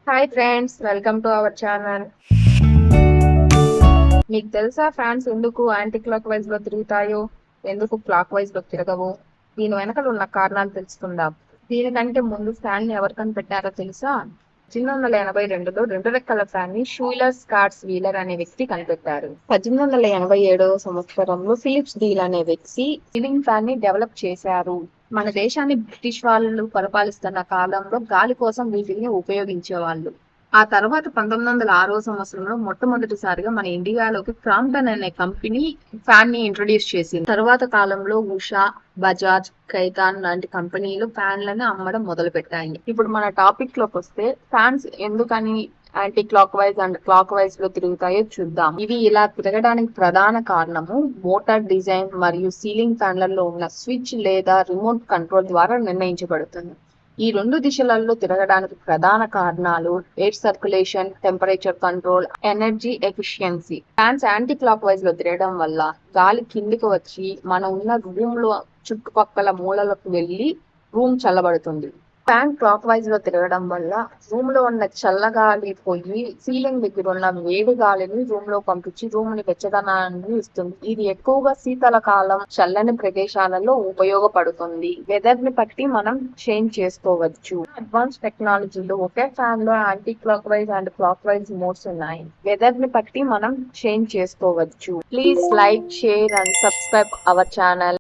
Hi friends, welcome to our channel. మీకు తెలుసా fans ఎందుకు యాంటీ క్లాక్ వైజ్ లో తిరుగుతాయో, ఎందుకు క్లాక్ వైజ్ లో తిరగవు? దీని వెనకాల ఉన్న కారణాలు తెలుసుకుందాం. దీనికంటే ముందు ఫ్యాన్ ని ఎవరు కనిపెట్టారో తెలుసా? 1882లో రెండు రెక్కల ఫ్యాన్ ని షూలర్ స్కాట్స్ వీలర్ అనే వ్యక్తి కనిపెట్టారు. 1887 సంవత్సరంలో ఫిలిప్స్ డీల్ అనే వ్యక్తి సీలింగ్ ఫ్యాన్ ని డెవలప్ చేశారు. మన దేశాన్ని బ్రిటిష్ వాళ్ళు పరిపాలిస్తున్న కాలంలో గాలి కోసం వీటిని ఉపయోగించేవాళ్ళు. ఆ తర్వాత 1906 సంవత్సరంలో మొట్టమొదటిసారిగా మన ఇండియాలోకి క్రాంప్టన్ అనే కంపెనీ ఫ్యాన్ ని ఇంట్రొడ్యూస్ చేసింది. తర్వాత కాలంలో ఉషా, బజాజ్, ఖైతాన్ లాంటి కంపెనీలు ఫ్యాన్లను అమ్మడం మొదలు పెట్టాయి. ఇప్పుడు మన టాపిక్ లోకి వస్తే, ఫ్యాన్స్ ఎందుకని anti clock wise and clock wise లో తిరుగుతాయో చూద్దాం. ఇవి ఇలా తిరగడానికి ప్రధాన కారణము మోటార్ డిజైన్ మరియు సీలింగ్ ఫ్యాన్లలో ఉన్న స్విచ్ లేదా రిమోట్ కంట్రోల్ ద్వారా నిర్ణయించబడుతుంది. ఈ రెండు దిశలలో తిరగడానికి ప్రధాన కారణాలు air circulation, temperature control, energy efficiency. Fans anti clock wise లో తిరగడం వల్ల గాలి కిందికి వచ్చి మనం ఉన్న రూమ్ లో చుట్టుపక్కల మూలలకు వెళ్లి రూమ్ చల్లబడుతుంది. ఫ్యాన్ క్లాక్ వైజ్ లో తిరగడం వల్ల రూమ్ లో ఉన్న చల్లగాలి పోయి సీలింగ్ దగ్గర ఉన్న వేడి గాలిని రూమ్ లో పంపించి రూమ్ ని వెచ్చదనాన్ని ఇస్తుంది. ఇది ఎక్కువగా శీతల కాలం, చల్లని ప్రదేశాలలో ఉపయోగపడుతుంది. వెదర్ ని బట్టి మనం చేంజ్ చేసుకోవచ్చు. అడ్వాన్స్ టెక్నాలజీలో ఒకే ఫ్యాన్ లో anti clock wise and clock wise modes ఉన్నాయి. వెదర్ ని బట్టి మనం చేంజ్ చేసుకోవచ్చు. Please like, share and subscribe our channel.